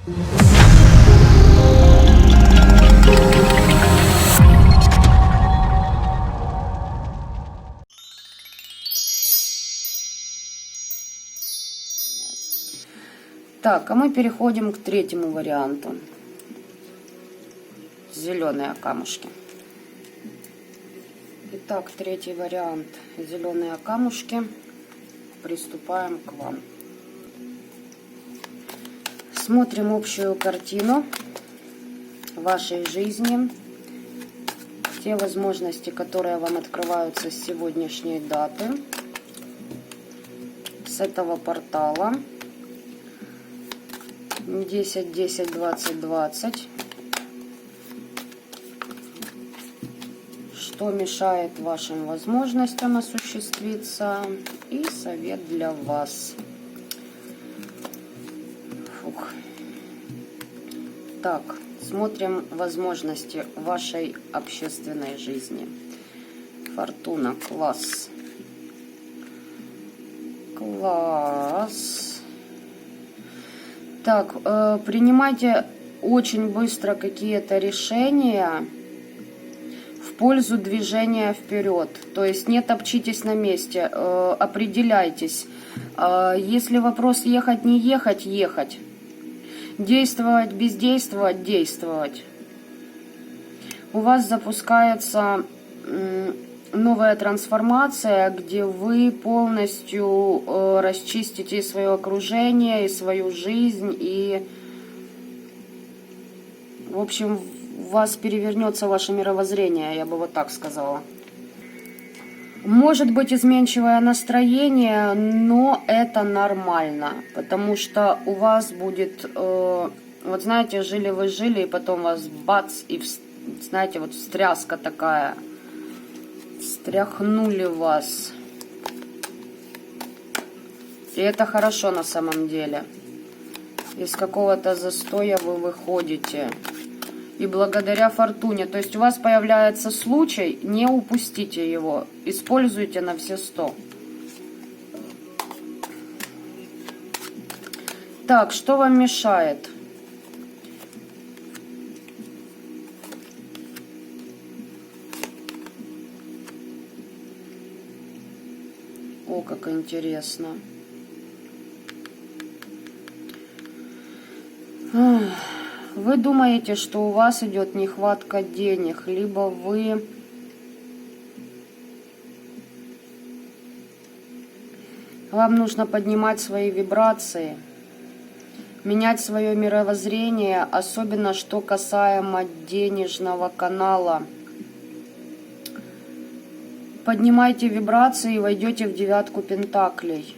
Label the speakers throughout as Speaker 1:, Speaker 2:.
Speaker 1: Так, а мы переходим к третьему варианту. Зеленые камушки. Итак, третий вариант. Зеленые камушки. Приступаем к вам. Смотрим общую картину вашей жизни. Те возможности, которые вам открываются с сегодняшней даты. С этого портала. 10, 10, 20, 20. Что мешает вашим возможностям осуществиться? И совет для вас. Фух. Так, смотрим возможности вашей общественной жизни. Фортуна, класс. Класс. Так, принимайте очень быстро какие-то решения в пользу движения вперед. То есть не топчитесь на месте, определяйтесь. Если вопрос ехать, не ехать, ехать. Действовать, бездействовать, действовать. У вас запускается новая трансформация, где вы полностью расчистите свое окружение, и свою жизнь, и, в общем, у вас перевернется ваше мировоззрение, я бы вот так сказала. Может быть изменчивое настроение, но это нормально, потому что у вас будет, вот знаете, жили вы, жили, и потом вас бац, и, знаете, вот встряска такая. Стряхнули вас. И это хорошо на самом деле. Из какого-то застоя вы выходите. И благодаря фортуне. То есть у вас появляется случай, не упустите его. Используйте на все 100. Так, что вам мешает? О, как интересно. Вы думаете, что у вас идет нехватка денег, либо вам нужно поднимать свои вибрации, менять свое мировоззрение, особенно что касаемо денежного канала. Поднимайте вибрации и войдете в 9 пентаклей.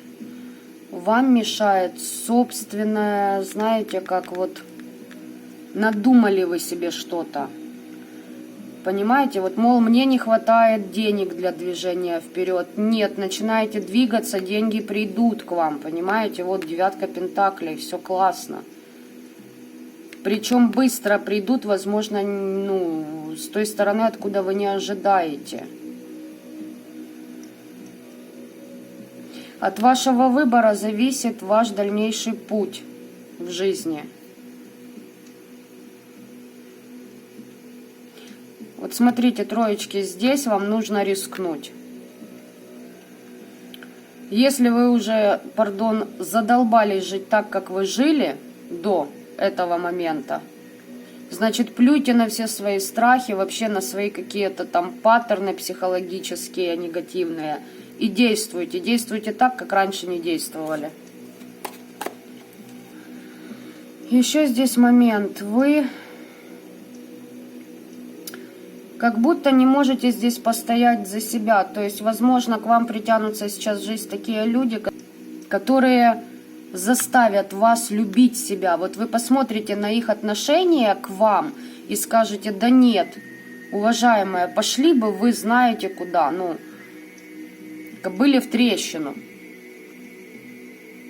Speaker 1: Вам мешает собственное, знаете, как вот надумали вы себе что-то. Понимаете, вот, мол, мне не хватает денег для движения вперед. Нет, начинаете двигаться, деньги придут к вам, понимаете? Вот 9 пентаклей, все классно. Причем быстро придут, возможно, ну, с той стороны, откуда вы не ожидаете. От вашего выбора зависит ваш дальнейший путь в жизни. Вот смотрите, троечки, здесь вам нужно рискнуть. Если вы уже, пардон, задолбались жить так, как вы жили до этого момента, значит, плюйте на все свои страхи, вообще на свои какие-то там паттерны психологические, негативные. И действуйте. Действуйте так, как раньше не действовали. Еще здесь момент. Вы как будто не можете здесь постоять за себя. То есть, возможно, к вам притянутся сейчас в жизнь такие люди, которые заставят вас любить себя. Вот вы посмотрите на их отношение к вам и скажете: да нет, уважаемая, пошли бы вы знаете куда, ну, были в трещину.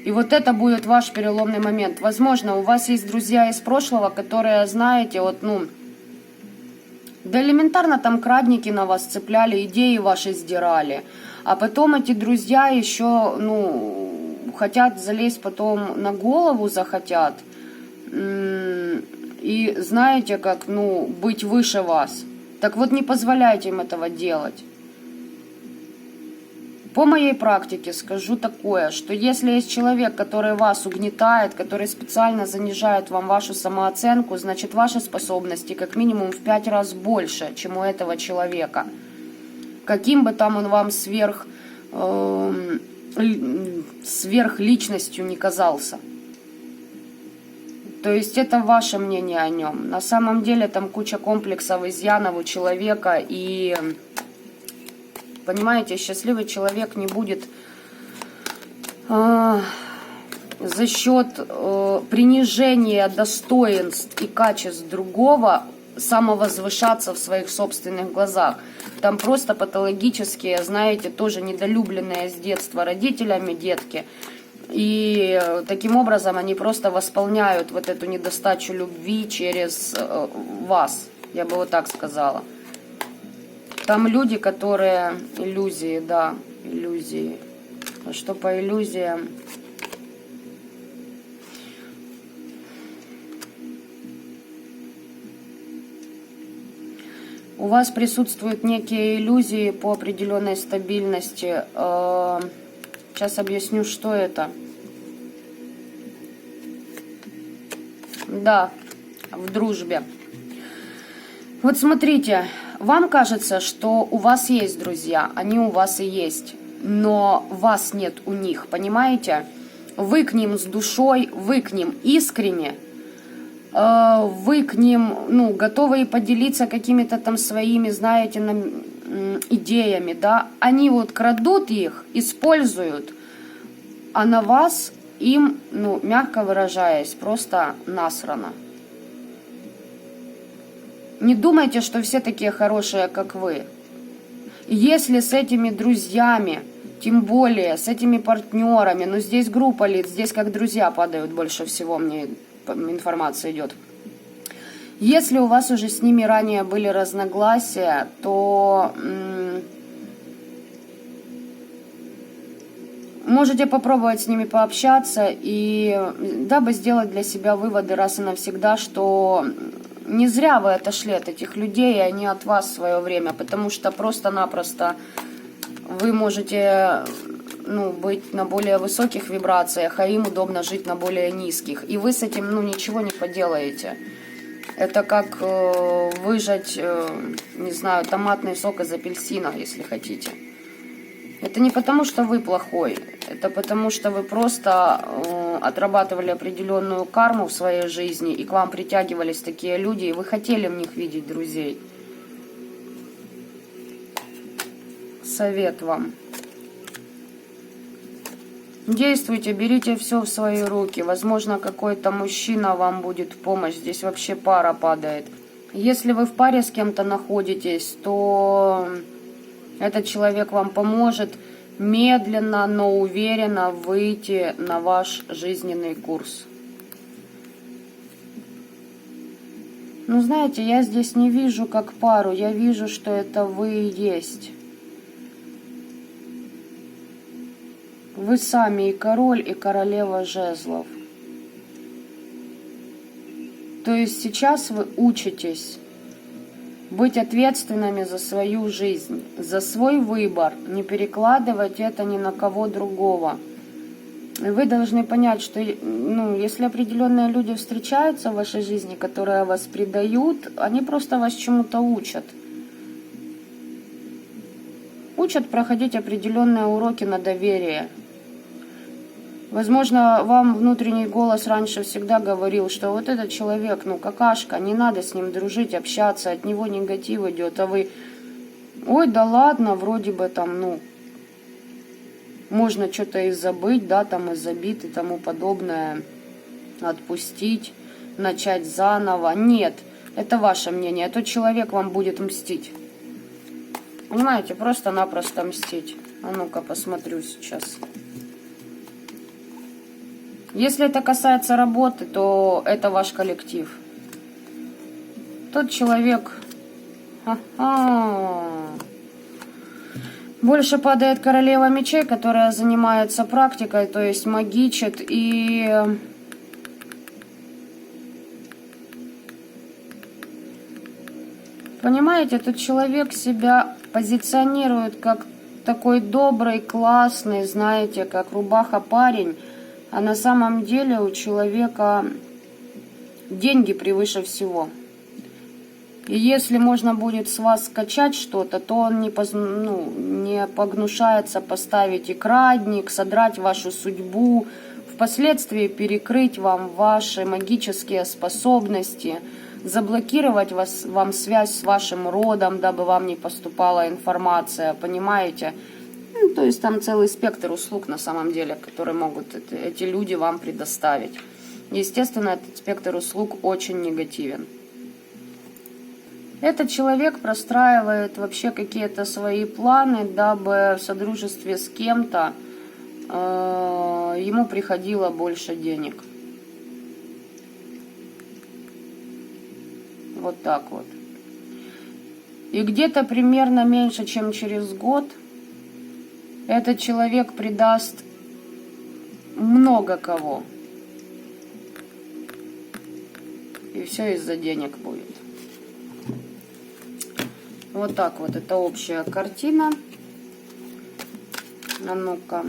Speaker 1: И вот это будет ваш переломный момент. Возможно, у вас есть друзья из прошлого, которые, знаете, вот, ну, да элементарно там крадники на вас цепляли, идеи ваши сдирали. А потом эти друзья еще, ну, хотят залезть потом на голову, захотят. и знаете, как, ну, быть выше вас. Так вот, не позволяйте им этого делать. По моей практике скажу такое, что если есть человек, который вас угнетает, который специально занижает вам вашу самооценку, значит, ваши способности как минимум в 5 раз больше, чем у этого человека. Каким бы там он вам сверхличностью не казался. То есть это ваше мнение о нем. На самом деле там куча комплексов, изъянов у человека. И, понимаете, счастливый человек не будет за счет принижения достоинств и качеств другого самовозвышаться в своих собственных глазах. Там просто патологические, знаете, тоже недолюбленные с детства родителями детки. И таким образом они просто восполняют вот эту недостачу любви через вас, я бы вот так сказала. Там люди, которые... Иллюзии, да, иллюзии. А что по иллюзиям? У вас присутствуют некие иллюзии по определенной стабильности. Сейчас объясню, что это. Да, в дружбе. Вот смотрите, вам кажется, что у вас есть друзья, они у вас и есть, но вас нет у них, понимаете? Вы к ним с душой, вы к ним искренне, вы к ним, ну, готовы поделиться какими-то там своими, знаете, идеями, да? Они вот крадут их, используют, а на вас им, ну, мягко выражаясь, просто насрано. Не думайте, что все такие хорошие, как вы. Если с этими друзьями, тем более с этими партнерами, ну, здесь группа лиц, здесь как друзья падают больше всего, мне информация идет. Если у вас уже с ними ранее были разногласия, то можете попробовать с ними пообщаться и дабы сделать для себя выводы раз и навсегда, что не зря вы отошли от этих людей, и они от вас в свое время, потому что просто-напросто вы можете, ну, быть на более высоких вибрациях, а им удобно жить на более низких. И вы с этим, ну, ничего не поделаете. Это как выжать, не знаю, томатный сок из апельсина, если хотите. Это не потому, что вы плохой, это потому, что вы просто отрабатывали определенную карму в своей жизни, и к вам притягивались такие люди, и вы хотели в них видеть друзей. Совет вам. Действуйте, берите все в свои руки. Возможно, какой-то мужчина вам будет в помощь. Здесь вообще пара падает. Если вы в паре с кем-то находитесь, то этот человек вам поможет медленно, но уверенно выйти на ваш жизненный курс. Ну, знаете, я здесь не вижу как пару, я вижу, что это вы и есть. Вы сами и король, и королева жезлов. То есть сейчас вы учитесь быть ответственными за свою жизнь, за свой выбор, не перекладывать это ни на кого другого. И вы должны понять, что, ну, если определенные люди встречаются в вашей жизни, которые вас предают, они просто вас чему-то учат. Учат проходить определенные уроки на доверие. Возможно, вам внутренний голос раньше всегда говорил, что вот этот человек, ну, какашка, не надо с ним дружить, общаться, от него негатив идет, а вы, ой, да ладно, вроде бы там, ну, можно что-то и забыть, да, там и забить и тому подобное, отпустить, начать заново. Нет, это ваше мнение, тот человек вам будет мстить. Понимаете, просто-напросто мстить. А ну-ка, посмотрю сейчас. Если это касается работы, то это ваш коллектив. Тот человек... Больше падает королева мечей, которая занимается практикой, то есть магичит. И Понимаете, этот человек себя позиционирует как такой добрый, классный, знаете, как рубаха парень, а на самом деле у человека деньги превыше всего. И если можно будет с вас скачать что-то, то он не погнушается поставить экранник, содрать вашу судьбу, впоследствии перекрыть вам ваши магические способности, заблокировать вам связь с вашим родом, дабы вам не поступала информация, понимаете? Ну, то есть там целый спектр услуг на самом деле, которые могут эти люди вам предоставить. Естественно, этот спектр услуг очень негативен. Этот человек простраивает вообще какие-то свои планы, дабы в содружестве с кем-то ему приходило больше денег. Вот так вот. И где-то примерно меньше, чем через год, этот человек предаст много кого. И все из-за денег будет. Вот так вот. Это общая картина. А ну-ка.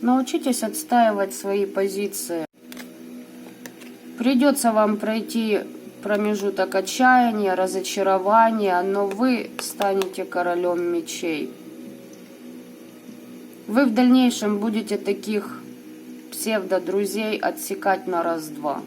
Speaker 1: Научитесь отстаивать свои позиции. Придется вам пройти промежуток отчаяния, разочарования, но вы станете королем мечей. Вы в дальнейшем будете таких псевдо-друзей отсекать на раз-два.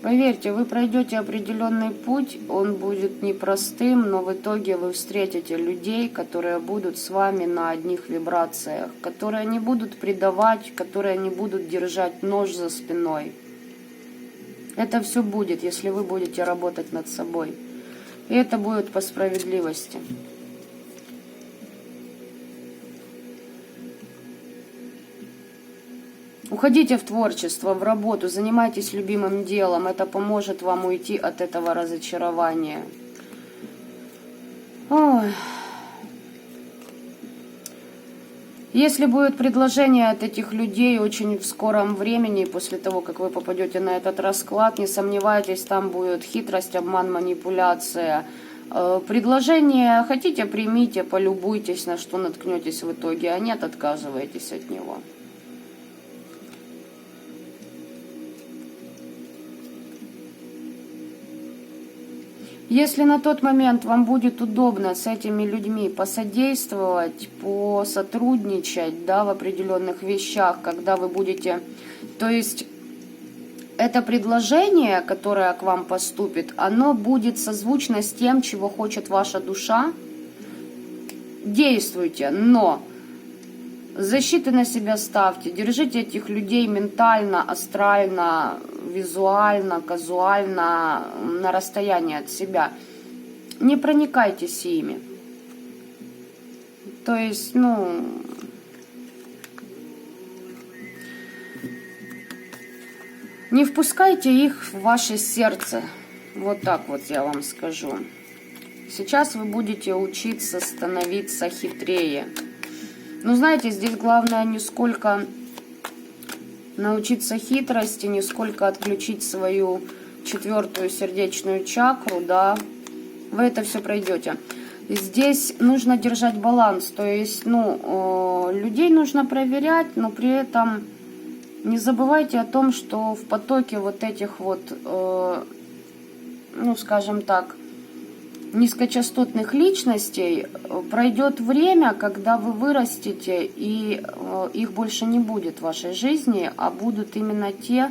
Speaker 1: Поверьте, вы пройдете определенный путь, он будет непростым, но в итоге вы встретите людей, которые будут с вами на одних вибрациях, которые не будут предавать, которые не будут держать нож за спиной. Это все будет, если вы будете работать над собой. И это будет по справедливости. Уходите в творчество, в работу, занимайтесь любимым делом. Это поможет вам уйти от этого разочарования. Ой. Если будет предложение от этих людей очень в скором времени, после того, как вы попадете на этот расклад, не сомневайтесь, там будет хитрость, обман, манипуляция. Предложение хотите, примите, полюбуйтесь, на что наткнетесь в итоге, а нет, отказывайтесь от него. Если на тот момент вам будет удобно с этими людьми посодействовать, посотрудничать, да, в определенных вещах, когда вы будете... То есть это предложение, которое к вам поступит, оно будет созвучно с тем, чего хочет ваша душа. Действуйте, но защиты на себя ставьте, держите этих людей ментально, астрально, визуально, казуально, на расстоянии от себя. Не проникайтесь ими. То есть, не впускайте их в ваше сердце. Вот так вот я вам скажу. Сейчас вы будете учиться становиться хитрее. Но знаете, здесь главное не сколько научиться хитрости, не сколько отключить свою 4-ю сердечную чакру, да, вы это все пройдете. Здесь нужно держать баланс, то есть, людей нужно проверять, но при этом не забывайте о том, что в потоке вот этих вот, скажем так, низкочастотных личностей пройдет время, когда вы вырастете, и их больше не будет в вашей жизни, а будут именно те,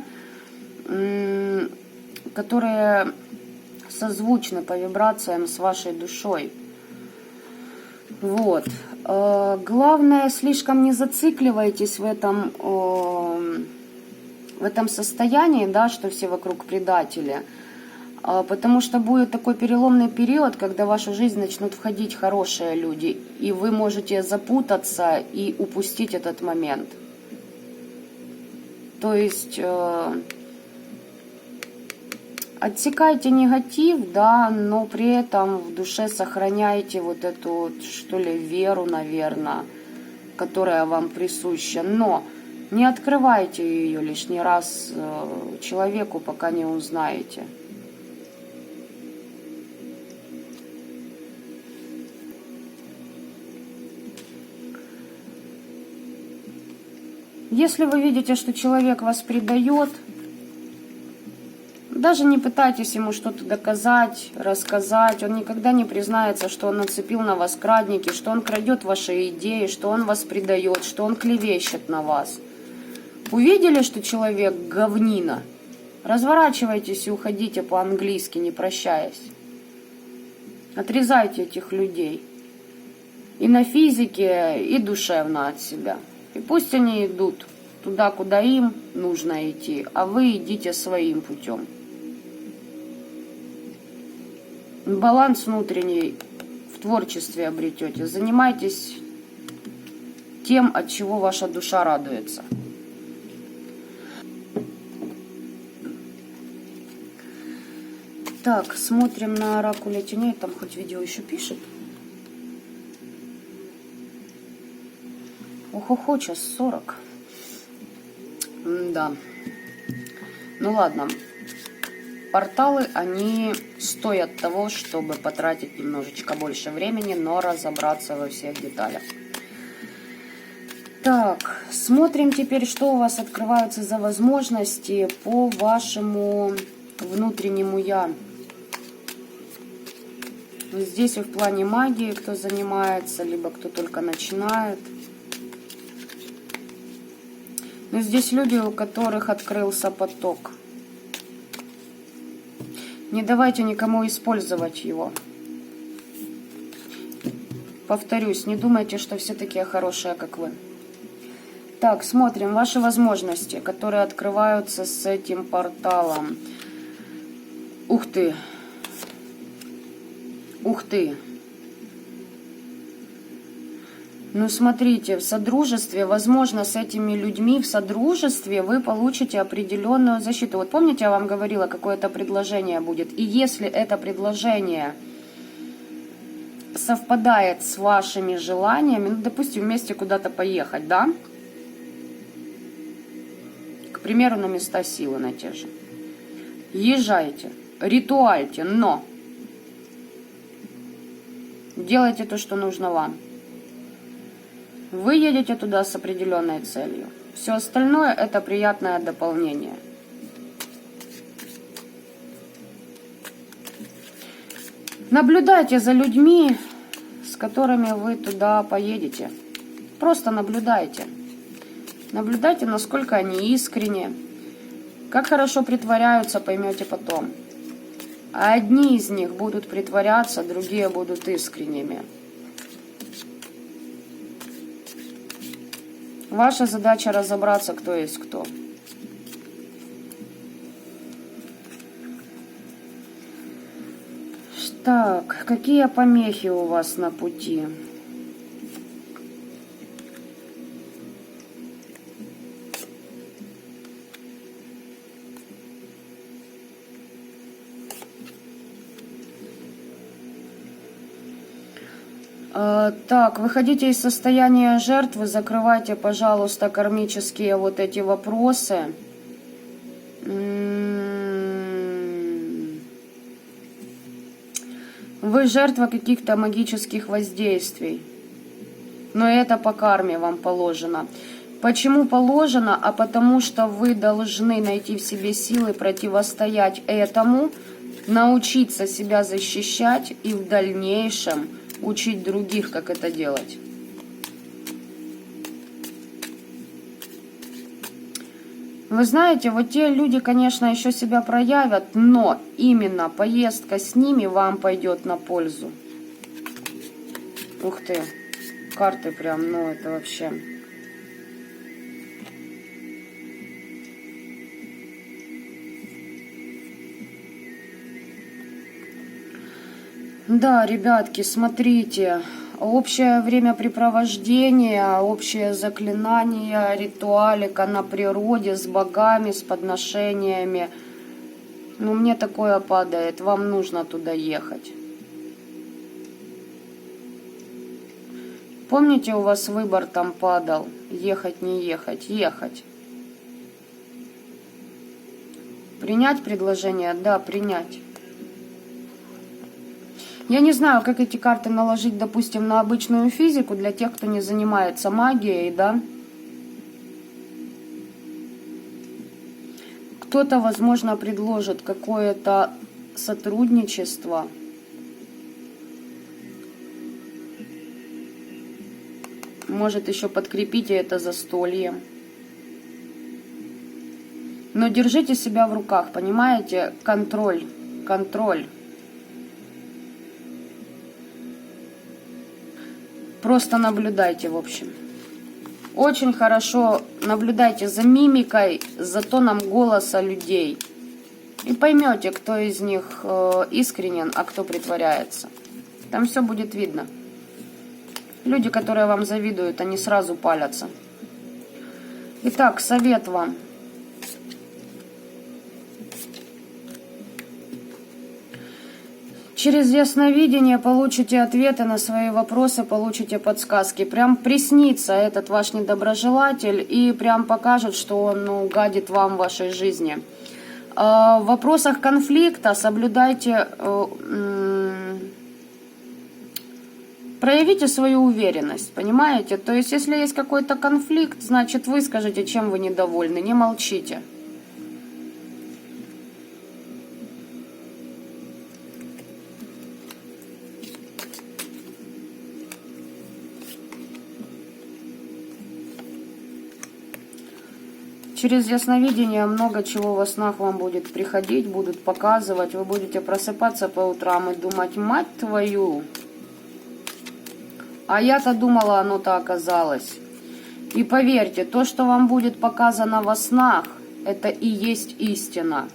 Speaker 1: которые созвучны по вибрациям с вашей душой. Вот. Главное, слишком не зацикливайтесь в этом состоянии, да, что все вокруг предатели. Потому что будет такой переломный период, когда в вашу жизнь начнут входить хорошие люди, и вы можете запутаться и упустить этот момент. То есть отсекайте негатив, да, но при этом в душе сохраняйте вот эту вот, что ли, веру, наверное, которая вам присуща. Но не открывайте ее лишний раз человеку, пока не узнаете. Если вы видите, что человек вас предает, даже не пытайтесь ему что-то доказать, рассказать. Он никогда не признается, что он нацепил на вас крадники, что он крадет ваши идеи, что он вас предает, что он клевещет на вас. Увидели, что человек говнина? Разворачивайтесь и уходите по-английски, не прощаясь. Отрезайте этих людей. И на физике, и душевно от себя. И пусть они идут туда, куда им нужно идти, а вы идите своим путем. Баланс внутренний в творчестве обретете. Занимайтесь тем, от чего ваша душа радуется. Так, смотрим на оракуле теней. Там хоть видео еще пишет. Ох-охо, час 40. Да. Ну ладно. Порталы, они стоят того, чтобы потратить немножечко больше времени, но разобраться во всех деталях. Так, смотрим теперь, что у вас открываются за возможности по вашему внутреннему «я». Здесь и в плане магии, кто занимается, либо кто только начинает. Но здесь люди, у которых открылся поток. Не давайте никому использовать его. Повторюсь, не думайте, что все такие хорошие, как вы. Так, смотрим ваши возможности, которые открываются с этим порталом. Ух ты! Ух ты! Ну, смотрите, в содружестве, возможно, с этими людьми в содружестве вы получите определенную защиту. Вот помните, я вам говорила, какое-то предложение будет. И если это предложение совпадает с вашими желаниями, ну, допустим, вместе куда-то поехать, да? К примеру, на места силы на те же. Езжайте, ритуальте, но делайте то, что нужно вам. Вы едете туда с определенной целью. Все остальное – это приятное дополнение. Наблюдайте за людьми, с которыми вы туда поедете. Просто наблюдайте. Наблюдайте, насколько они искренне. Как хорошо притворяются, поймете потом. А одни из них будут притворяться, другие будут искренними. Ваша задача разобраться, кто есть кто. Так, какие помехи у вас на пути? Так, выходите из состояния жертвы, закрывайте, пожалуйста, кармические вот эти вопросы. Вы жертва каких-то магических воздействий. Но это по карме вам положено. Почему положено? А потому что вы должны найти в себе силы противостоять этому, научиться себя защищать и в дальнейшем учить других, как это делать. Вы знаете, вот те люди, конечно, еще себя проявят, но именно поездка с ними вам пойдет на пользу. Ух ты, карты прям, ну это вообще... Да, ребятки, смотрите, общее времяпрепровождение, общее заклинание, ритуалика на природе с богами, с подношениями. Но мне такое падает, вам нужно туда ехать. Помните, у вас выбор там падал? Ехать, не ехать, ехать. Принять предложение? Да, принять. Я не знаю, как эти карты наложить, допустим, на обычную физику, для тех, кто не занимается магией, да. Кто-то, возможно, предложит какое-то сотрудничество. Может, еще подкрепите это застольем. Но держите себя в руках, понимаете? Контроль, контроль. Просто наблюдайте, в общем. Очень хорошо наблюдайте за мимикой, за тоном голоса людей. И поймете, кто из них искренен, а кто притворяется. Там все будет видно. Люди, которые вам завидуют, они сразу палятся. Итак, совет вам. Через ясновидение получите ответы на свои вопросы, получите подсказки. Прям приснится этот ваш недоброжелатель и прям покажет, что он гадит вам в вашей жизни. В вопросах конфликта соблюдайте, проявите свою уверенность, понимаете? То есть, если есть какой-то конфликт, значит, вы скажите, чем вы недовольны, не молчите. Через ясновидение много чего во снах вам будет приходить, будут показывать. Вы будете просыпаться по утрам и думать, мать твою. А я-то думала, оно-то оказалось. И поверьте, то, что вам будет показано во снах, это и есть истина.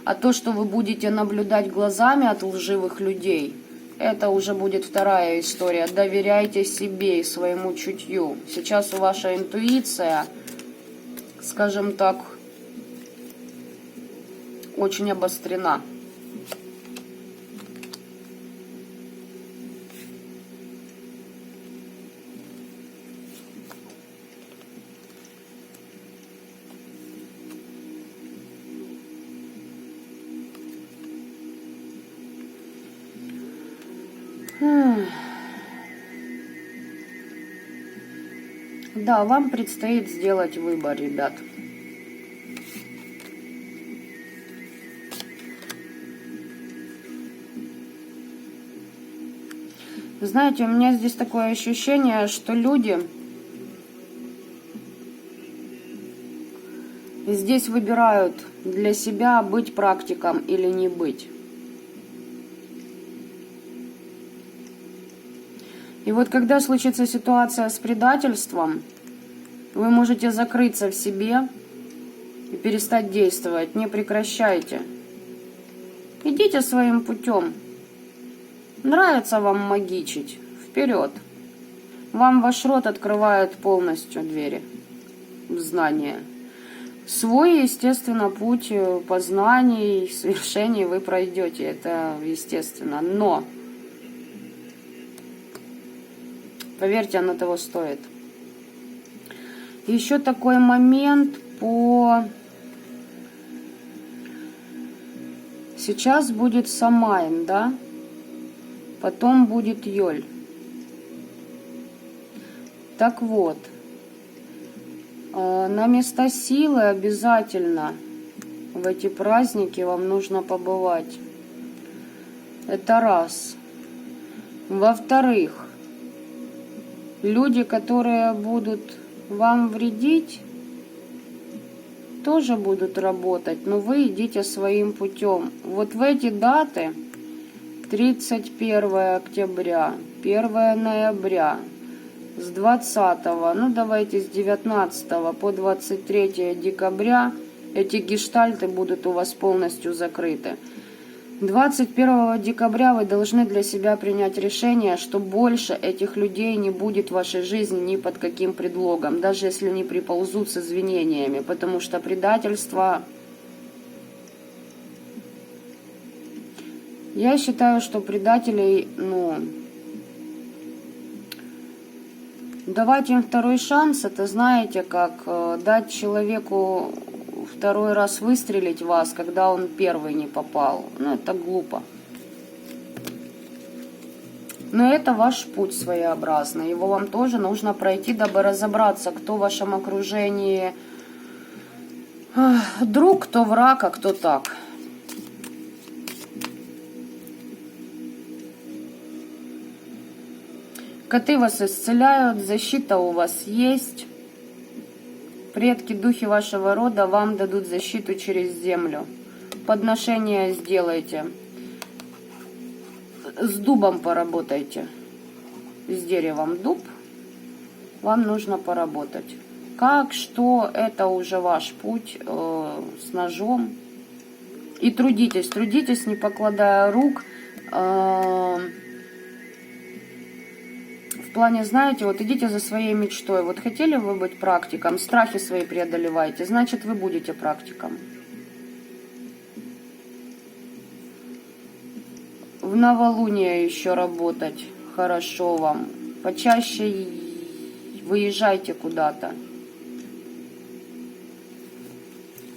Speaker 1: А то, что вы будете наблюдать глазами от лживых людей, это уже будет вторая история. Доверяйте себе и своему чутью. Сейчас ваша интуиция, скажем так, очень обострена. Да, вам предстоит сделать выбор, ребят. Знаете, у меня здесь такое ощущение, что люди здесь выбирают для себя, быть практиком или не быть. И вот когда случится ситуация с предательством, вы можете закрыться в себе и перестать действовать. Не прекращайте. Идите своим путем. Нравится вам магичить? Вперед. Вам ваш род открывает полностью двери в знания. Свой, естественно, путь познаний, свершений вы пройдете. Это естественно. Но поверьте, оно того стоит. Еще такой момент по... Сейчас будет Самайн, да? Потом будет Йоль. Так вот, на места силы обязательно в эти праздники вам нужно побывать. Это раз. Во-вторых, люди, которые будут вам вредить, тоже будут работать, но вы идите своим путем. Вот в эти даты, 31 октября, 1 ноября, с 20, ну давайте с 19 по 23 декабря, эти гештальты будут у вас полностью закрыты. 21 декабря вы должны для себя принять решение, что больше этих людей не будет в вашей жизни ни под каким предлогом, даже если они приползут с извинениями, потому что предательство Я считаю, что предателей, ну, давать им второй шанс, это, знаете, как дать человеку второй раз выстрелить в вас, когда он первый не попал. Ну, это глупо. Но это ваш путь своеобразный. Его вам тоже нужно пройти, дабы разобраться, кто в вашем окружении друг, кто враг, а кто так. Коты вас исцеляют, защита у вас есть. Предки, духи вашего рода вам дадут защиту через землю. Подношение сделайте. С дубом поработайте. С деревом дуб. Вам нужно поработать. Как, что, это уже ваш путь с ножом. И трудитесь, трудитесь, не покладая рук. В плане, знаете, вот идите за своей мечтой. Вот хотели вы быть практиком, страхи свои преодолеваете, значит, вы будете практиком. В новолуние еще работать хорошо вам. Почаще выезжайте куда-то.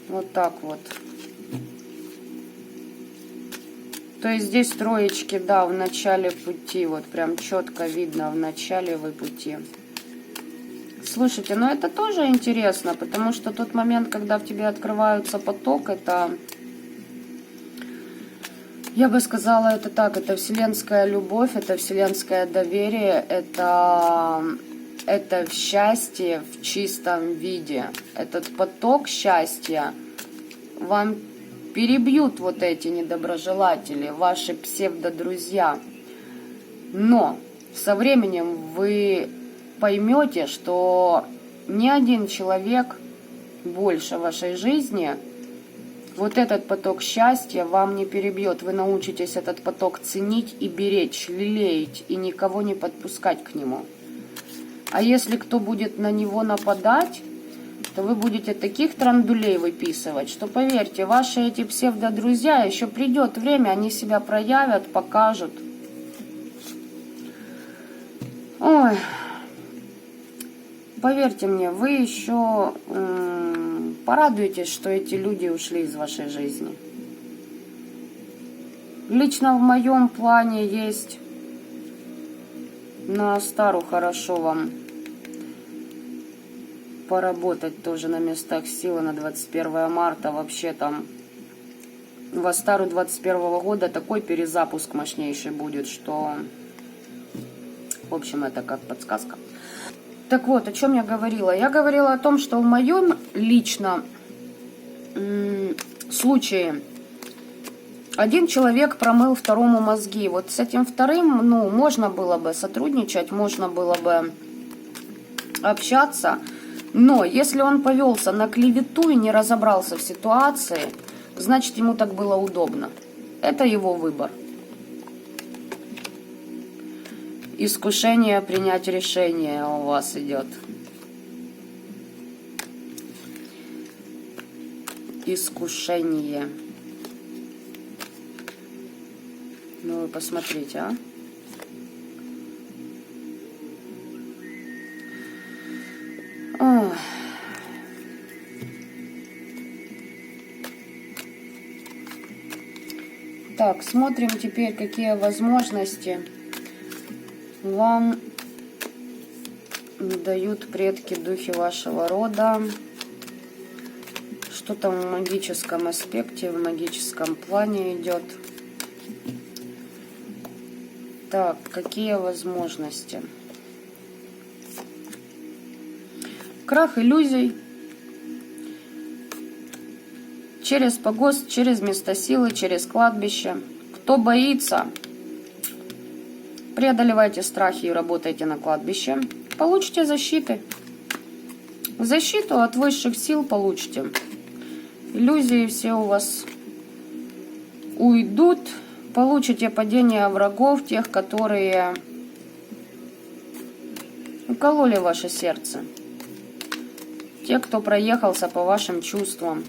Speaker 1: Вот так вот. То есть здесь троечки, да, в начале пути. Вот прям четко видно, в начале вы пути. Слушайте, ну это тоже интересно, потому что тот момент, когда в тебе открывается поток, это... Я бы сказала это так, это вселенская любовь, это вселенское доверие, это счастье в чистом виде. Этот поток счастья вам перебьют вот эти недоброжелатели, ваши псевдодрузья. Но со временем вы поймете, что ни один человек больше в вашей жизни вот этот поток счастья вам не перебьет. Вы научитесь этот поток ценить и беречь, лелеять, и никого не подпускать к нему. А если кто будет на него нападать, то вы будете таких трандулей выписывать, что, поверьте, ваши эти псевдодрузья, еще придет время, они себя проявят, покажут. Ой, поверьте мне, вы еще порадуетесь, что эти люди ушли из вашей жизни. Лично в моем плане есть на Астару хорошо вам поработать тоже на местах силы на 21 марта. Вообще там в Астару 21 года такой перезапуск мощнейший будет, что, в общем, это как подсказка. Так вот, о чем я говорила? Я говорила о том, что в моем лично случае один человек промыл второму мозги. Вот с этим вторым, ну, можно было бы сотрудничать, можно было бы общаться. Но если он повелся на клевету и не разобрался в ситуации, значит, ему так было удобно. Это его выбор. Искушение принять решение у вас идет. Искушение. Ну вы посмотрите, а. Ох. Так, смотрим теперь, какие возможности вам дают предки, духи вашего рода. Что там в магическом аспекте, в магическом плане идет. Так, какие возможности? Крах иллюзий. Через погост, через место силы, через кладбище. Кто боится, преодолевайте страхи и работайте на кладбище. Получите защиты. Защиту от высших сил получите. Иллюзии все у вас уйдут. Получите падение врагов, тех, которые укололи ваше сердце. Те, кто проехался по вашим чувствам.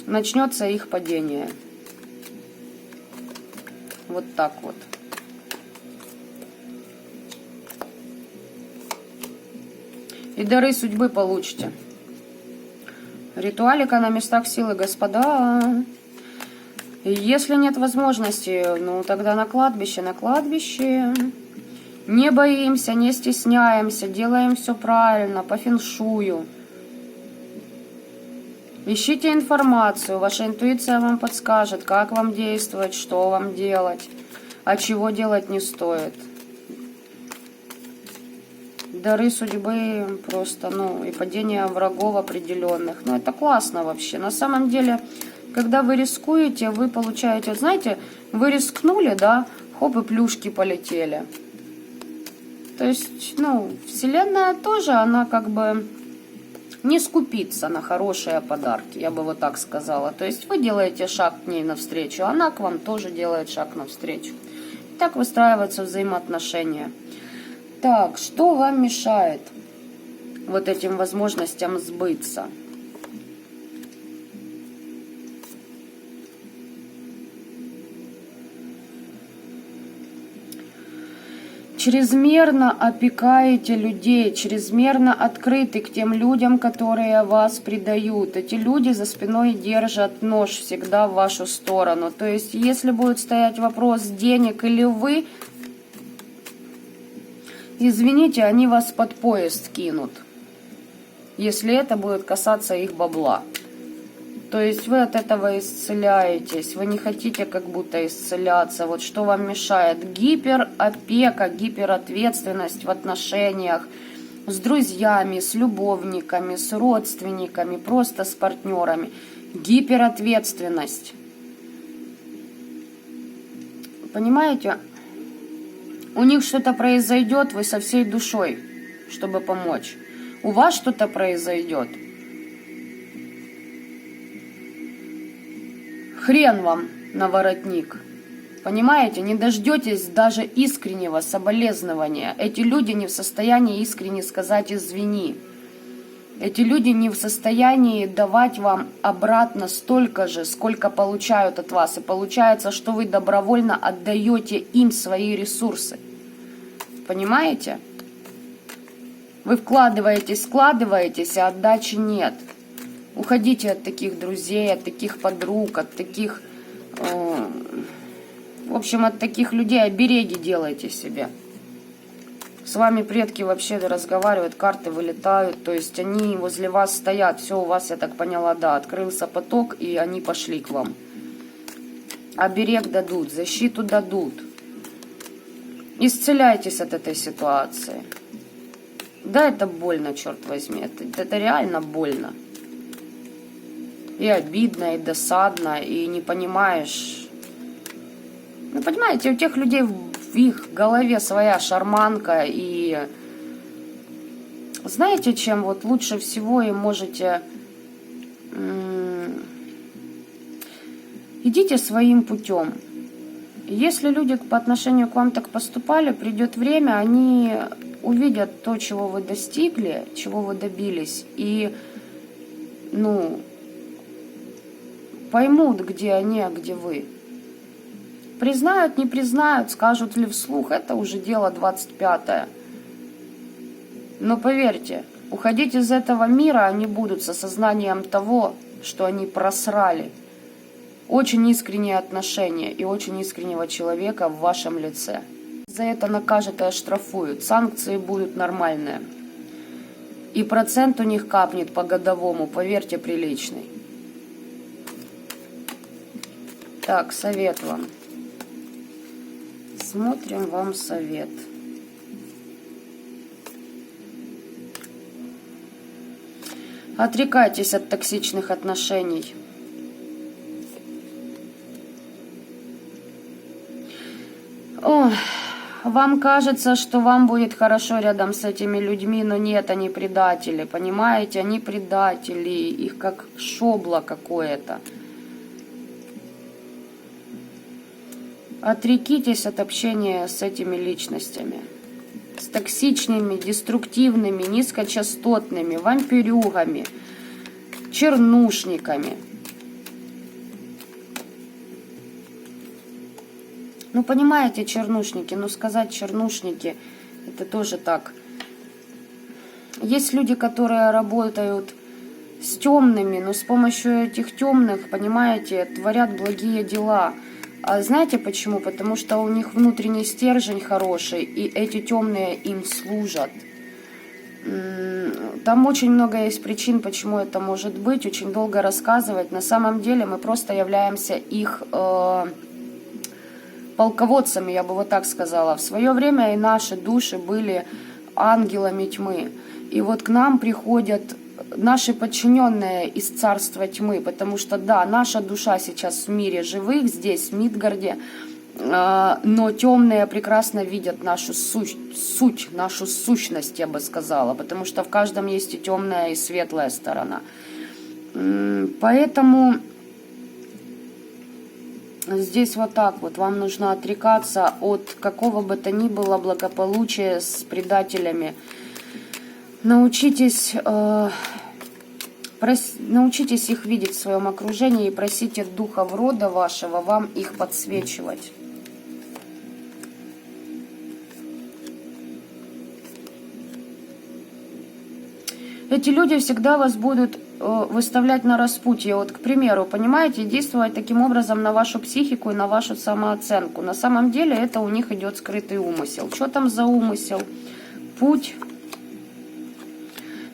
Speaker 1: Начнется их падение. вот так вот. И дары судьбы получите. Ритуалика на местах силы, господа. Если нет возможности, ну тогда на кладбище, на кладбище. Не боимся, не стесняемся, делаем все правильно, по феншую. Ищите информацию, ваша интуиция вам подскажет, как вам действовать, что вам делать, а чего делать не стоит. Дары судьбы просто, ну, и падение врагов определенных. Ну, это классно вообще. На самом деле, когда вы рискуете, вы получаете, знаете, вы рискнули, да, хоп, и плюшки полетели. То есть, ну, Вселенная тоже, она как бы не скупится на хорошие подарки, я бы вот так сказала. То есть вы делаете шаг к ней навстречу, она к вам тоже делает шаг навстречу. И так выстраиваются взаимоотношения. Так, что вам мешает вот этим возможностям сбыться? Чрезмерно опекаете людей, чрезмерно открыты к тем людям, которые вас предают. Эти люди за спиной держат нож всегда в вашу сторону. То есть, если будет стоять вопрос денег или вы, извините, они вас под поезд кинут, если это будет касаться их бабла. То есть вы от этого исцеляетесь, вы не хотите как будто исцеляться. Вот что вам мешает? Гиперопека, гиперответственность в отношениях с друзьями, с любовниками, с родственниками, просто с партнерами. Гиперответственность. Понимаете? У них что-то произойдет, вы со всей душой, чтобы помочь. У вас что-то произойдет. Хрен вам на воротник. Понимаете, не дождетесь даже искреннего соболезнования. Эти люди не в состоянии искренне сказать «извини». Эти люди не в состоянии давать вам обратно столько же, сколько получают от вас. И получается, что вы добровольно отдаете им свои ресурсы. Понимаете? Вы вкладываетесь, складываетесь, а отдачи нет. Уходите от таких друзей, от таких подруг, от таких... в общем, от таких людей обереги делайте себе. С вами предки вообще разговаривают, карты вылетают, то есть они возле вас стоят, все у вас, я так поняла, да, открылся поток, и они пошли к вам. Оберег дадут, защиту дадут. Исцеляйтесь от этой ситуации. Да, это больно, черт возьми, это реально больно. И обидно, и досадно, и не понимаешь. Ну, понимаете, у тех людей в их голове своя шарманка, и знаете, чем вот лучше всего и можете... Идите своим путем. Если люди по отношению к вам так поступали, придет время, они увидят то, чего вы достигли, чего вы добились, и, ну... поймут, где они, а где вы. Признают, не признают, скажут ли вслух, это уже дело 25-е. Но поверьте, уходить из этого мира они будут с осознанием того, что они просрали очень искренние отношения и очень искреннего человека в вашем лице. За это накажут и оштрафуют. Санкции будут нормальные. И процент у них капнет по годовому, поверьте, приличный. Так, совет вам. Смотрим вам совет. Отрекайтесь от токсичных отношений. Ох, вам кажется, что вам будет хорошо рядом с этими людьми, но нет, они предатели, понимаете? Они предатели, их как шобло какое-то. Отрекитесь от общения с этими личностями. С токсичными, деструктивными, низкочастотными, вампирюгами, чернушниками. Ну, понимаете, чернушники, ну, сказать чернушники, это тоже так. Есть люди, которые работают с темными, но с помощью этих темных, понимаете, творят благие дела. А знаете почему? Потому что у них внутренний стержень хороший, и эти темные им служат. Там очень много есть причин, почему это может быть, очень долго рассказывать. На самом деле мы просто являемся их полководцами, я бы вот так сказала. В свое время и наши души были ангелами тьмы. И вот к нам приходят наши подчиненные из царства тьмы, потому что, да, наша душа сейчас в мире живых, здесь, в Мидгарде, но темные прекрасно видят нашу суть, нашу сущность, я бы сказала, потому что в каждом есть и темная, и светлая сторона. Поэтому здесь вот так вот, вам нужно отрекаться от какого бы то ни было благополучия с предателями. Научитесь их видеть в своем окружении и просите духов рода вашего вам их подсвечивать. Эти люди всегда вас будут выставлять на распутье. Вот, к примеру, понимаете, действовать таким образом на вашу психику и на вашу самооценку. На самом деле это у них идет скрытый умысел. Что там за умысел? Путь.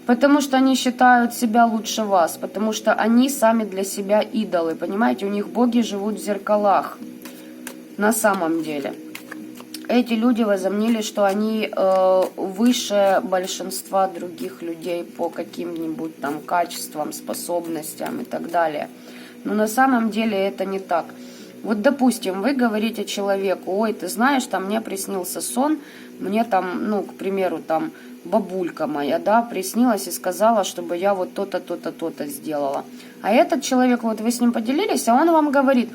Speaker 1: Потому что они считают себя лучше вас, потому что они сами для себя идолы, понимаете, у них боги живут в зеркалах, на самом деле. Эти люди возомнили, что они выше большинства других людей по каким-нибудь там качествам, способностям и так далее. Но на самом деле это не так. Вот, допустим, вы говорите человеку: ой, ты знаешь, там мне приснился сон, мне там, ну, к примеру, там бабулька моя, да, приснилась и сказала, чтобы я вот то-то, то-то, то-то сделала. А этот человек, вот вы с ним поделились, а он вам говорит: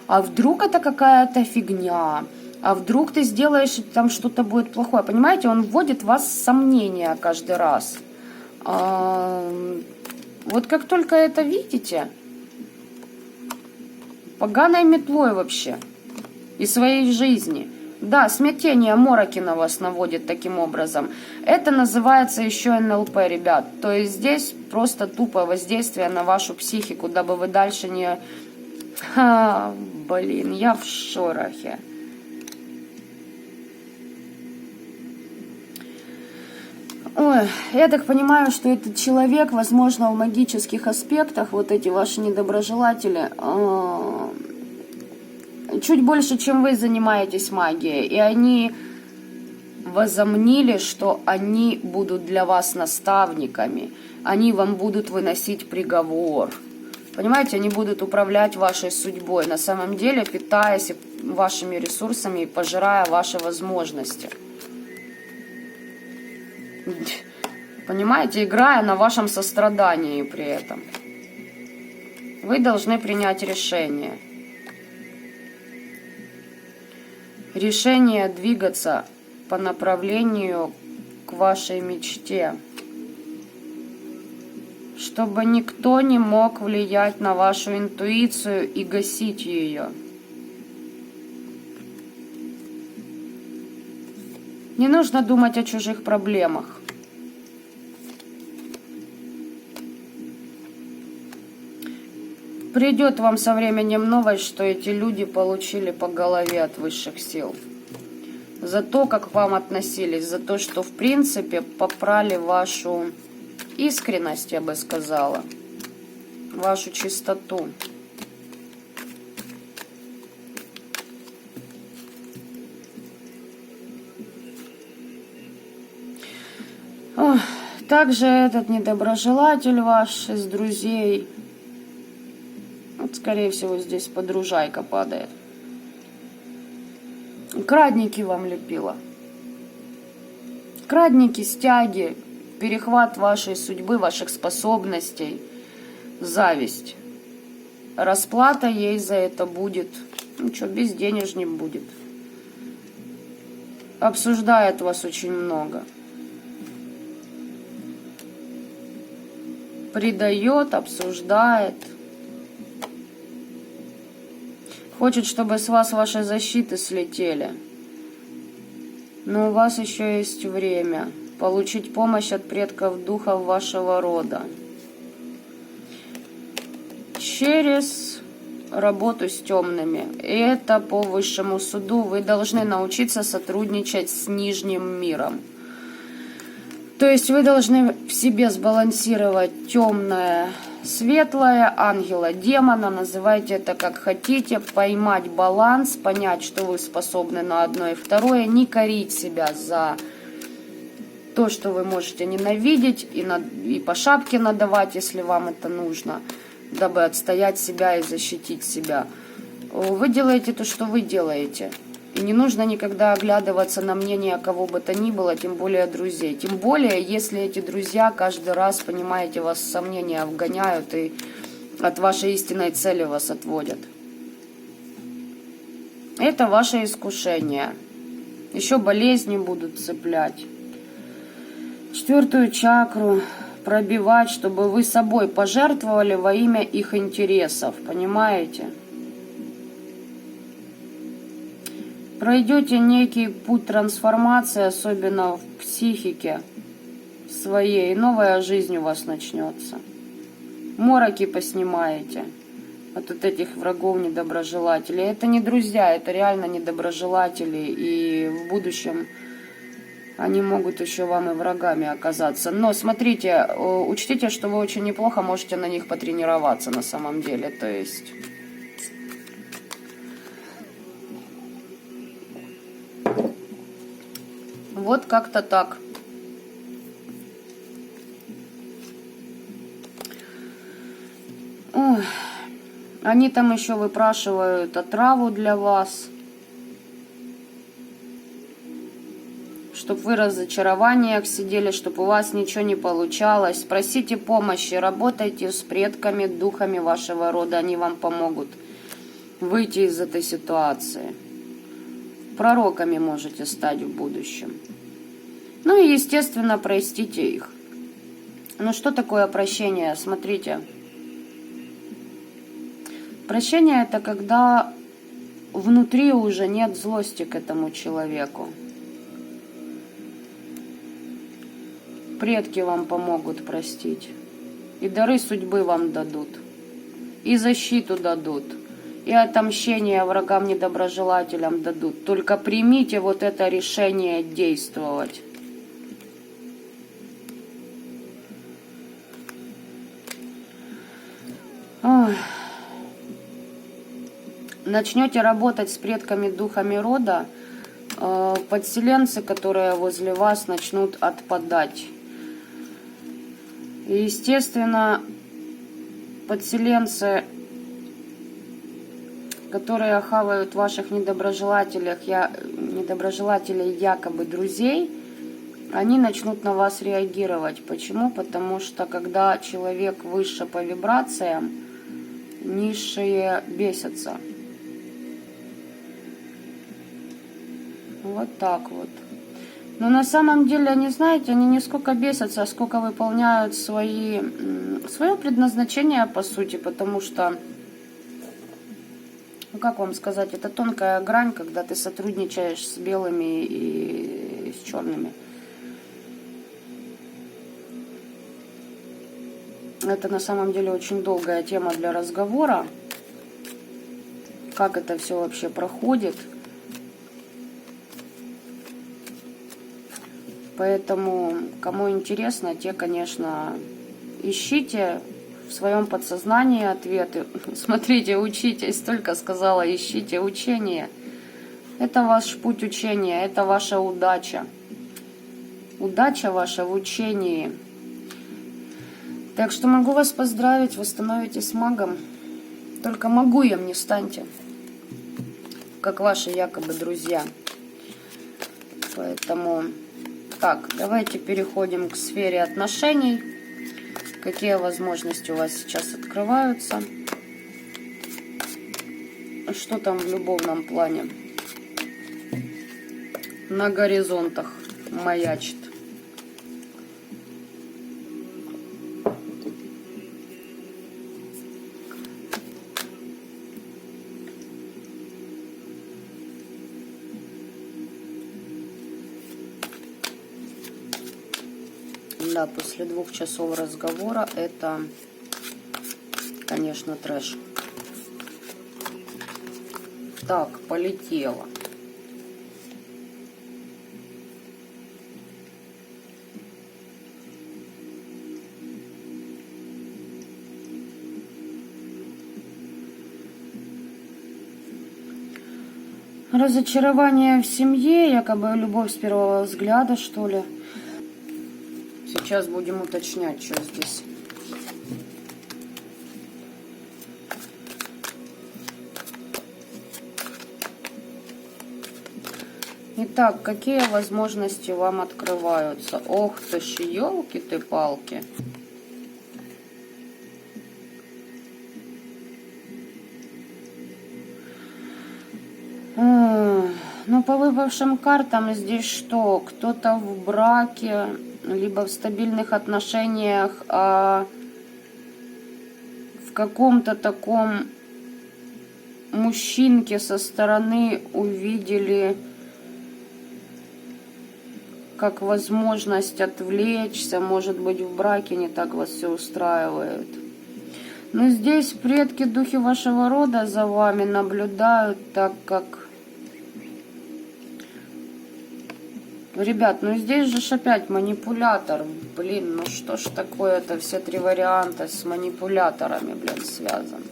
Speaker 1: а вдруг это какая-то фигня, а вдруг ты сделаешь, там что-то будет плохое. Понимаете, он вводит вас в сомнения каждый раз. Вот как только это видите, поганой метлой вообще из своей жизни. Да, смятение, мороки на вас наводит таким образом. Это называется еще НЛП, ребят. То есть здесь просто тупое воздействие на вашу психику, дабы вы дальше не... Блин, я в шорохе. Ой, я так понимаю, что этот человек, возможно, в магических аспектах, вот эти ваши недоброжелатели, чуть больше, чем вы занимаетесь магией. И они возомнили, что они будут для вас наставниками. Они вам будут выносить приговор. Понимаете, они будут управлять вашей судьбой. На самом деле, питаясь вашими ресурсами и пожирая ваши возможности. Понимаете, играя на вашем сострадании при этом. Вы должны принять решение. Решение двигаться по направлению к вашей мечте. Чтобы никто не мог влиять на вашу интуицию и гасить ее. Не нужно думать о чужих проблемах. Придет вам со временем новость, что эти люди получили по голове от высших сил. За то, как к вам относились, за то, что в принципе попрали вашу искренность, я бы сказала, вашу чистоту. Также этот недоброжелатель ваш из друзей, вот, скорее всего, здесь подружайка падает. Крадники вам лепила. Крадники, стяги, перехват вашей судьбы, ваших способностей, зависть. Расплата ей за это будет, ну что, безденежник будет. Обсуждает вас очень много. Предает, обсуждает. Хочет, чтобы с вас ваши защиты слетели. Но у вас еще есть время получить помощь от предков духов вашего рода. Через работу с темными. И это по высшему суду. Вы должны научиться сотрудничать с нижним миром. То есть вы должны в себе сбалансировать темное, светлое, ангела, демона, называйте это как хотите, поймать баланс, понять, что вы способны на одно и второе, не корить себя за то, что вы можете ненавидеть, и по шапке надавать, если вам это нужно, дабы отстоять себя и защитить себя. Вы делаете то, что вы делаете. И не нужно никогда оглядываться на мнение кого бы то ни было, тем более друзей. Тем более, если эти друзья каждый раз, понимаете, вас в сомнения вгоняют и от вашей истинной цели вас отводят. Это ваше искушение. Еще болезни будут цеплять. 4-ю чакру пробивать, чтобы вы собой пожертвовали во имя их интересов. Понимаете? Пройдете некий путь трансформации, особенно в психике своей, и новая жизнь у вас начнется. Мороки поснимаете от этих врагов, недоброжелателей. Это не друзья, это реально недоброжелатели, и в будущем они могут еще вам и врагами оказаться. Но смотрите, учтите, что вы очень неплохо можете на них потренироваться на самом деле, то есть... Вот как-то так. Ой. Они там еще выпрашивают отраву для вас, чтобы вы в разочарованиях сидели, чтобы у вас ничего не получалось. Просите помощи, работайте с предками, духами вашего рода, они вам помогут выйти из этой ситуации. Пророками можете стать в будущем. Ну и, естественно, простите их. Ну что такое прощение? Смотрите. Прощение – это когда внутри уже нет злости к этому человеку. Предки вам помогут простить. И дары судьбы вам дадут. И защиту дадут. И отомщение врагам-недоброжелателям дадут. Только примите вот это решение действовать. Ой. Начнете работать с предками, духами рода, подселенцы, которые возле вас, начнут отпадать. И, естественно, подселенцы, которые хавают ваших недоброжелателей якобы друзей, они начнут на вас реагировать. Почему? Потому что когда человек выше по вибрациям, низшие бесятся. Вот так вот. Но на самом деле, они, знаете, они не сколько бесятся, а сколько выполняют свое предназначение, по сути, потому что, ну как вам сказать, это тонкая грань, когда ты сотрудничаешь с белыми и с черными. Это на самом деле очень долгая тема для разговора, как это все вообще проходит. Поэтому, кому интересно, те, конечно, ищите в своем подсознании ответы. Смотрите, учитесь, только сказала, ищите учение. Это ваш путь учения, это ваша удача. Удача ваша в учении. Так что могу вас поздравить, вы становитесь магом. Только магуем не станьте, как ваши якобы друзья. Поэтому... Так, давайте переходим к сфере отношений. Какие возможности у вас сейчас открываются? Что там в любовном плане? На горизонтах маячит. Да, после 2 часов разговора это, конечно, трэш. Так, полетело. Разочарование в семье, якобы любовь с первого взгляда, что ли. Сейчас будем уточнять, что здесь. Итак, какие возможности вам открываются? Ох ты ж, елки-ты-палки. Ну, по выпавшим картам здесь что? Кто-то в браке, либо в стабильных отношениях, а в каком-то таком мужчинке со стороны увидели как возможность отвлечься, может быть, в браке не так вас все устраивает. Но здесь предки, духи вашего рода за вами наблюдают, так как... Ребят, ну здесь же ж опять манипулятор. Блин, ну что ж такое-то, все 3 варианта с манипуляторами, блин, связаны.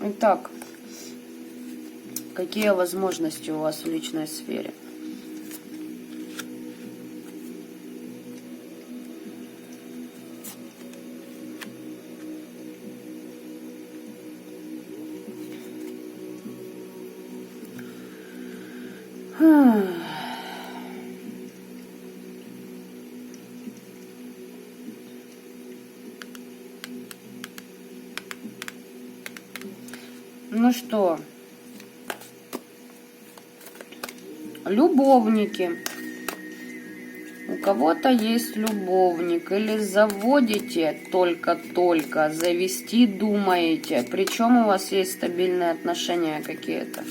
Speaker 1: Итак, какие возможности у вас в личной сфере? Ну что, любовники. У кого-то есть любовник. Или заводите только-только, завести думаете. Причем у вас есть стабильные отношения какие-то.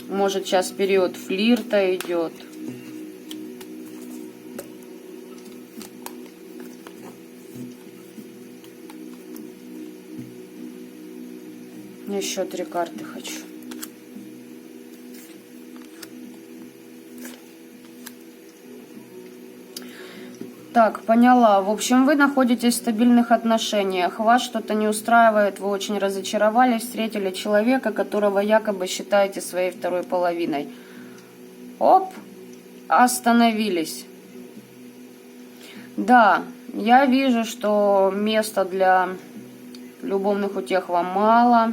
Speaker 1: Может, сейчас период флирта идет. Еще 3 карты хочу. Так, поняла. В общем, вы находитесь в стабильных отношениях. Вас что-то не устраивает, вы очень разочаровались, встретили человека, которого якобы считаете своей второй половиной. Оп, остановились. Да, я вижу, что места для любовных утех вам мало.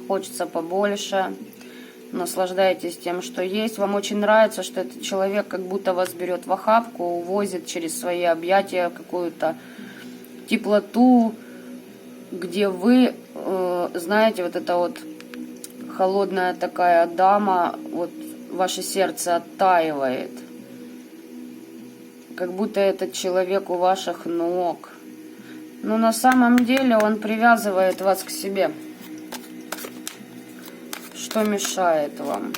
Speaker 1: Хочется побольше. Наслаждайтесь тем, что есть. Вам очень нравится, что этот человек как будто вас берет в охапку, увозит через свои объятия какую-то теплоту, где вы, знаете, вот эта вот холодная такая дама, вот ваше сердце оттаивает. Как будто этот человек у ваших ног. Но на самом деле он привязывает вас к себе. Что мешает вам?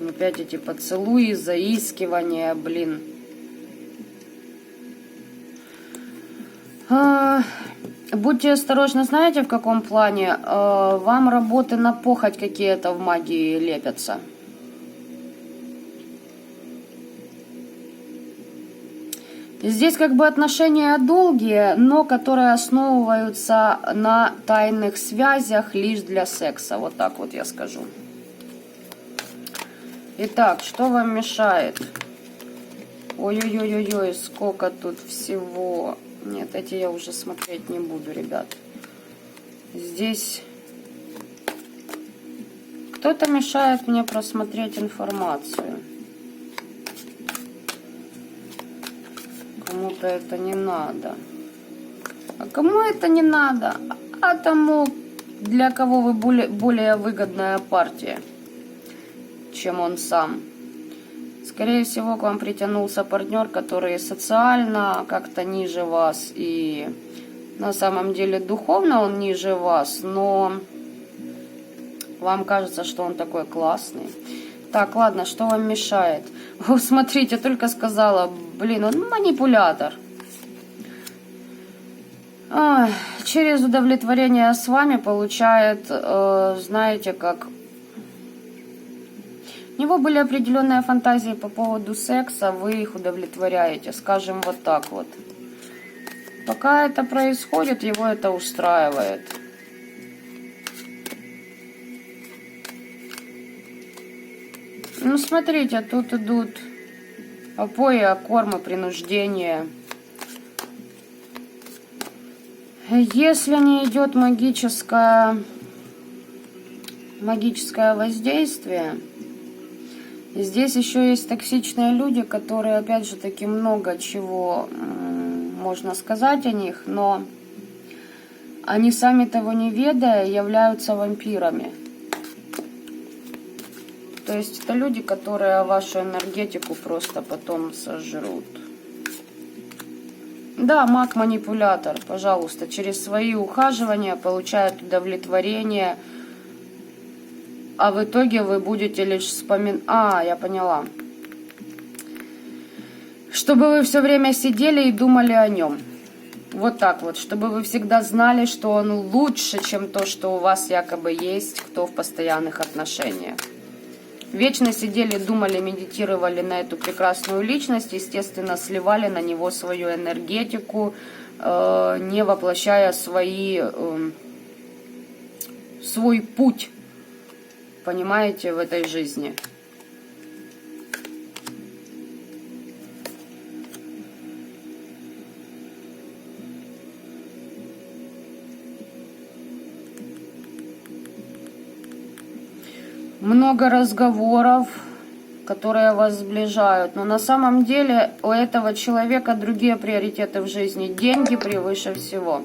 Speaker 1: Опять эти поцелуи, заискивания, блин. Будьте осторожны, знаете, в каком плане? Вам работы на похоть какие-то в магии лепятся. Здесь как бы отношения долгие, но которые основываются на тайных связях лишь для секса. Вот так вот я скажу. Итак, что вам мешает? Ой-ой-ой-ой, сколько тут всего. Нет, эти я уже смотреть не буду, ребят. Здесь кто-то мешает мне просмотреть информацию. Кому-то это не надо. А кому это не надо? А тому, для кого вы более выгодная партия, чем он сам. Скорее всего, к вам притянулся партнер, который социально как-то ниже вас, и на самом деле духовно он ниже вас, но вам кажется, что он такой классный. Так, ладно, что вам мешает? О, смотрите, только сказала, блин, он манипулятор. Ой, через удовлетворение с вами получает, знаете, как... У него были определенные фантазии по поводу секса, вы их удовлетворяете, скажем вот так вот. Пока это происходит, его это устраивает. Ну, смотрите, тут идут опои, окормы, принуждение. Если не идет магическое воздействие, здесь еще есть токсичные люди, которые, опять же таки, много чего можно сказать о них, но они сами того не ведая являются вампирами. То есть это люди, которые вашу энергетику просто потом сожрут. Да, маг-манипулятор, пожалуйста, через свои ухаживания получает удовлетворение, а в итоге вы будете лишь вспоминать... А, я поняла. Чтобы вы все время сидели и думали о нем. Вот так вот, чтобы вы всегда знали, что он лучше, чем то, что у вас якобы есть, кто в постоянных отношениях. Вечно сидели, думали, медитировали на эту прекрасную личность, естественно, сливали на него свою энергетику, не воплощая свой путь, понимаете, в этой жизни. Много разговоров, которые вас сближают, но на самом деле у этого человека другие приоритеты в жизни. Деньги превыше всего.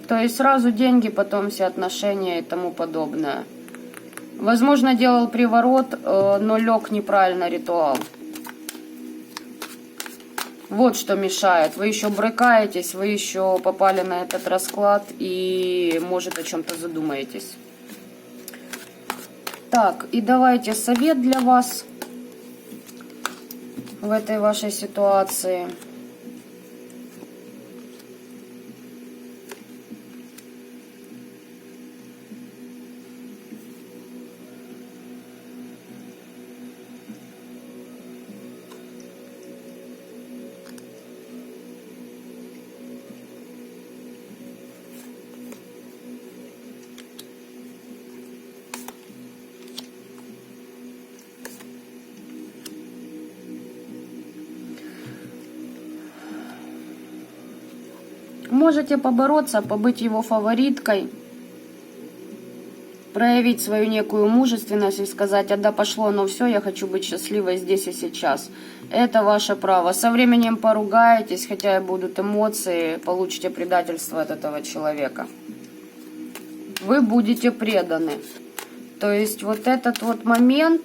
Speaker 1: То есть сразу деньги, потом все отношения и тому подобное. Возможно, делал приворот, но лег неправильно ритуал. Вот что мешает. Вы еще брыкаетесь, вы еще попали на этот расклад и, может, о чем-то задумаетесь. Так, и давайте совет для вас в этой вашей ситуации. Можете побороться, побыть его фавориткой, проявить свою некую мужественность и сказать: а да пошло, но все, я хочу быть счастливой здесь и сейчас. Это ваше право. Со временем поругаетесь, хотя и будут эмоции, получите предательство от этого человека. Вы будете преданы. То есть вот этот вот момент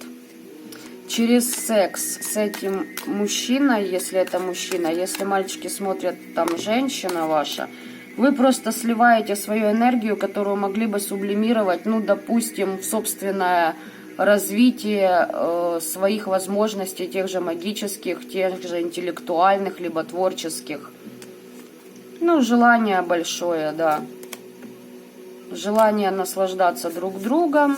Speaker 1: через секс с этим мужчиной, если это мужчина, если мальчики смотрят, там женщина ваша, вы просто сливаете свою энергию, которую могли бы сублимировать, ну, допустим, в собственное развитие своих возможностей, тех же магических, тех же интеллектуальных, либо творческих. Ну, желание большое, да. Желание наслаждаться друг другом,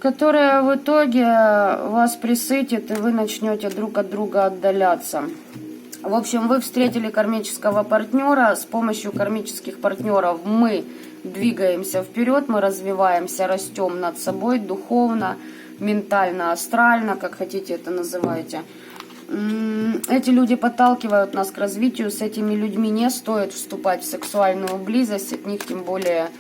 Speaker 1: которое в итоге вас пресытит, и вы начнете друг от друга отдаляться. В общем, вы встретили кармического партнера. С помощью кармических партнеров мы двигаемся вперед, мы развиваемся, растем над собой духовно, ментально, астрально, как хотите это называйте. Эти люди подталкивают нас к развитию. С этими людьми не стоит вступать в сексуальную близость, от них тем более...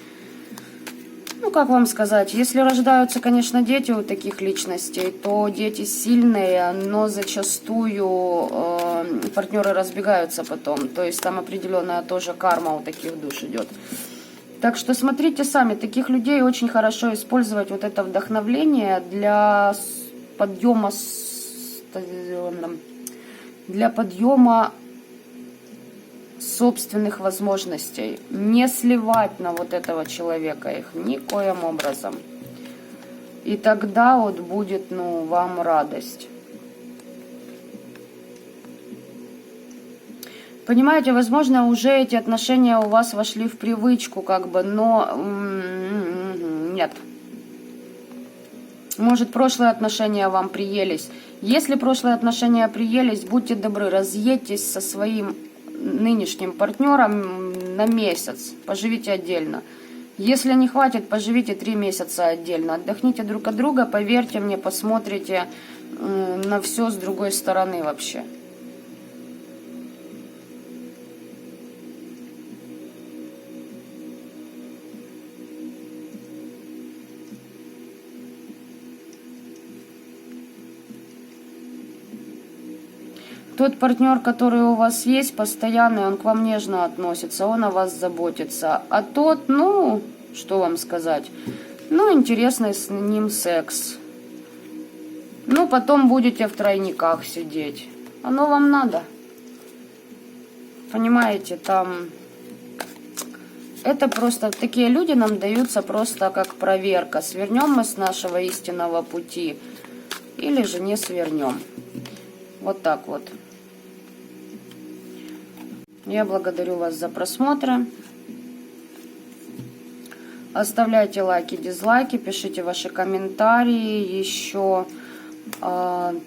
Speaker 1: Ну, как вам сказать, если рождаются, конечно, дети у таких личностей, то дети сильные, но зачастую партнеры разбегаются потом. То есть там определенная тоже карма у таких душ идет. Так что смотрите сами, таких людей очень хорошо использовать вот это вдохновление для подъема, собственных возможностей. Не сливать на вот этого человека их никоим образом. И тогда вот будет, ну, вам радость. Понимаете, возможно, уже эти отношения у вас вошли в привычку, как бы, но нет. Может, прошлые отношения вам приелись. Если прошлые отношения приелись, будьте добры, разъедьтесь со своим нынешним партнером на месяц. Поживите отдельно. Если не хватит, поживите 3 месяца отдельно. Отдохните друг от друга, поверьте мне, посмотрите на все с другой стороны вообще. Тот партнер, который у вас есть, постоянный, он к вам нежно относится, он о вас заботится. А тот, ну, что вам сказать, ну, интересный с ним секс. Ну, потом будете в тройниках сидеть. Оно вам надо. Понимаете, там... Это просто... Такие люди нам даются просто как проверка. Свернем мы с нашего истинного пути или же не свернем. Вот так вот. Я благодарю вас за просмотр. Оставляйте лайки, дизлайки, пишите ваши комментарии. Еще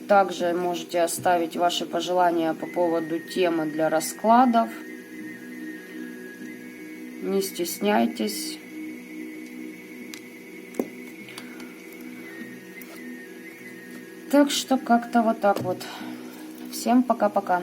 Speaker 1: также можете оставить ваши пожелания по поводу темы для раскладов. Не стесняйтесь. Так что как-то вот так вот. Всем пока-пока.